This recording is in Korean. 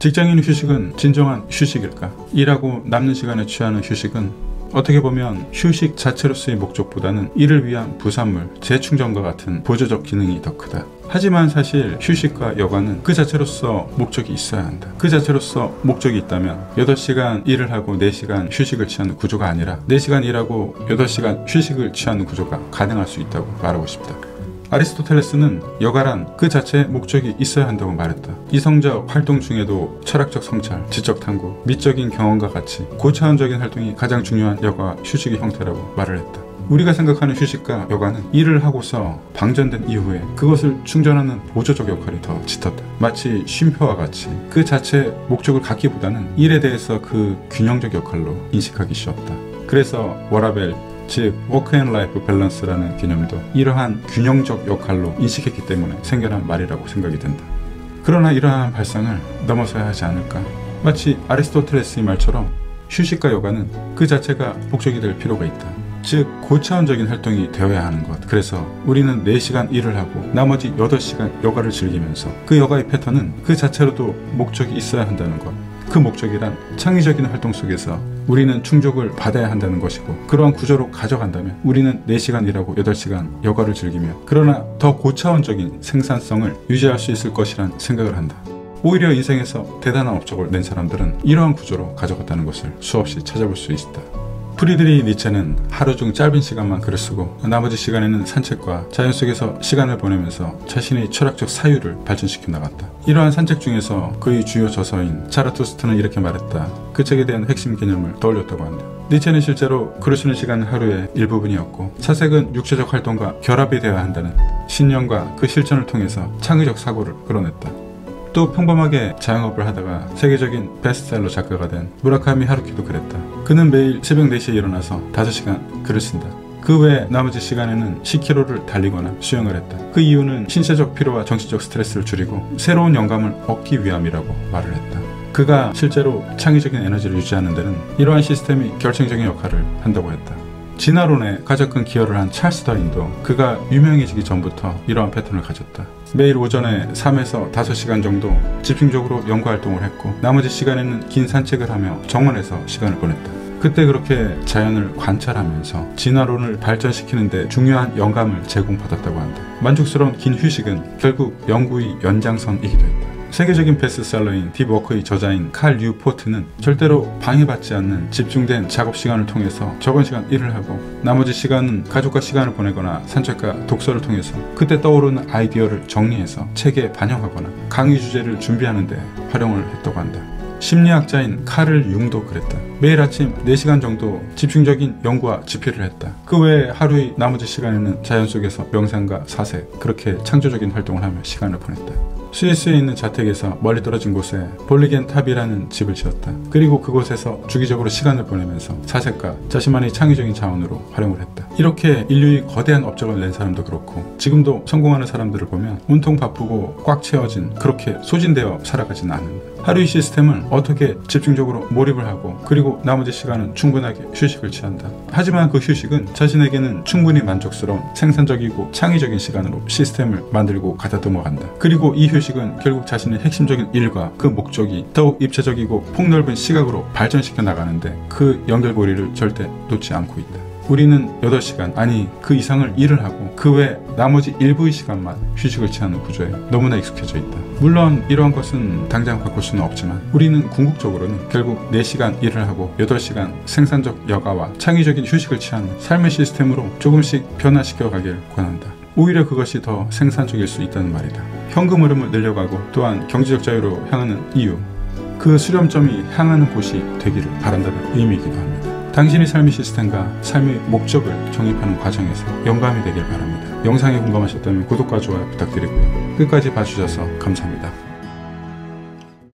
직장인 휴식은 진정한 휴식일까? 일하고 남는 시간에 취하는 휴식은 어떻게 보면 휴식 자체로서의 목적보다는 이를 위한 부산물, 재충전과 같은 보조적 기능이 더 크다. 하지만 사실 휴식과 여가는 그 자체로서 목적이 있어야 한다. 그 자체로서 목적이 있다면 8시간 일을 하고 4시간 휴식을 취하는 구조가 아니라 4시간 일하고 8시간 휴식을 취하는 구조가 가능할 수 있다고 말하고 싶다. 아리스토텔레스는 여가란 그 자체의 목적이 있어야 한다고 말했다. 이성적 활동 중에도 철학적 성찰, 지적 탐구, 미적인 경험과 같이 고차원적인 활동이 가장 중요한 여가와 휴식의 형태라고 말을 했다. 우리가 생각하는 휴식과 여가는 일을 하고서 방전된 이후에 그것을 충전하는 보조적 역할이 더 짙었다. 마치 쉼표와 같이 그 자체의 목적을 갖기보다는 일에 대해서 그 균형적 역할로 인식하기 쉬웠다. 그래서 워라벨, 즉 워크 앤 라이프 밸런스라는 개념도 이러한 균형적 역할로 인식했기 때문에 생겨난 말이라고 생각이 된다. 그러나 이러한 발상을 넘어서야 하지 않을까? 마치 아리스토텔레스의 말처럼 휴식과 여가는 그 자체가 목적이 될 필요가 있다. 즉 고차원적인 활동이 되어야 하는 것. 그래서 우리는 4시간 일을 하고 나머지 8시간 여가를 즐기면서 그 여가의 패턴은 그 자체로도 목적이 있어야 한다는 것. 그 목적이란 창의적인 활동 속에서 우리는 충족을 받아야 한다는 것이고, 그러한 구조로 가져간다면 우리는 4시간 일하고 8시간 여가를 즐기며 그러나 더 고차원적인 생산성을 유지할 수 있을 것이란 생각을 한다. 오히려 인생에서 대단한 업적을 낸 사람들은 이러한 구조로 가져갔다는 것을 수없이 찾아볼 수 있다. 프리드리히 니체는 하루 중 짧은 시간만 글을 쓰고 나머지 시간에는 산책과 자연 속에서 시간을 보내면서 자신의 철학적 사유를 발전시켜 나갔다. 이러한 산책 중에서 그의 주요 저서인 자라투스트는 이렇게 말했다. 그 책에 대한 핵심 개념을 떠올렸다고 한다. 니체는 실제로 글을 쓰는 시간은 하루의 일부분이었고, 사색은 육체적 활동과 결합이 되어야 한다는 신념과 그 실천을 통해서 창의적 사고를 끌어냈다. 또 평범하게 자영업을 하다가 세계적인 베스트셀러 작가가 된 무라카미 하루키도 그랬다. 그는 매일 새벽 4시에 일어나서 5시간 글을 쓴다. 그 외 나머지 시간에는 10km를 달리거나 수영을 했다. 그 이유는 신체적 피로와 정신적 스트레스를 줄이고 새로운 영감을 얻기 위함이라고 말을 했다. 그가 실제로 창의적인 에너지를 유지하는 데는 이러한 시스템이 결정적인 역할을 한다고 했다. 진화론에 가장 큰 기여를 한 찰스 다윈도 그가 유명해지기 전부터 이러한 패턴을 가졌다. 매일 오전에 3에서 5시간 정도 집중적으로 연구활동을 했고, 나머지 시간에는 긴 산책을 하며 정원에서 시간을 보냈다. 그때 그렇게 자연을 관찰하면서 진화론을 발전시키는 데 중요한 영감을 제공받았다고 한다. 만족스러운 긴 휴식은 결국 연구의 연장선이기도 했다. 세계적인 베스트셀러인 딥워크의 저자인 칼 뉴포트는 절대로 방해받지 않는 집중된 작업 시간을 통해서 적은 시간 일을 하고 나머지 시간은 가족과 시간을 보내거나 산책과 독서를 통해서 그때 떠오르는 아이디어를 정리해서 책에 반영하거나 강의 주제를 준비하는 데 활용을 했다고 한다. 심리학자인 카를 융도 그랬다. 매일 아침 4시간 정도 집중적인 연구와 집필을 했다. 그 외에 하루의 나머지 시간에는 자연 속에서 명상과 사색, 그렇게 창조적인 활동을 하며 시간을 보냈다. 스위스에 있는 자택에서 멀리 떨어진 곳에 볼리겐탑이라는 집을 지었다. 그리고 그곳에서 주기적으로 시간을 보내면서 사색과 자신만의 창의적인 자원으로 활용을 했다. 이렇게 인류의 거대한 업적을 낸 사람도 그렇고 지금도 성공하는 사람들을 보면 온통 바쁘고 꽉 채워진, 그렇게 소진되어 살아가지는 않는다. 하루의 시스템을 어떻게 집중적으로 몰입을 하고 그리고 나머지 시간은 충분하게 휴식을 취한다. 하지만 그 휴식은 자신에게는 충분히 만족스러운 생산적이고 창의적인 시간으로 시스템을 만들고 가다듬어 간다. 그리고 이 휴식은 결국 자신의 핵심적인 일과 그 목적이 더욱 입체적이고 폭넓은 시각으로 발전시켜 나가는데 그 연결고리를 절대 놓지 않고 있다. 우리는 8시간, 아니 그 이상을 일을 하고 그 외 나머지 일부의 시간만 휴식을 취하는 구조에 너무나 익숙해져 있다. 물론 이러한 것은 당장 바꿀 수는 없지만 우리는 궁극적으로는 결국 4시간 일을 하고 8시간 생산적 여가와 창의적인 휴식을 취하는 삶의 시스템으로 조금씩 변화시켜 가길 권한다. 오히려 그것이 더 생산적일 수 있다는 말이다. 현금 흐름을 늘려가고 또한 경제적 자유로 향하는 이유, 그 수렴점이 향하는 곳이 되기를 바란다는 의미이기도 합니다. 당신의 삶의 시스템과 삶의 목적을 정립하는 과정에서 영감이 되길 바랍니다. 영상에 공감하셨다면 구독과 좋아요 부탁드리고요. 끝까지 봐주셔서 감사합니다.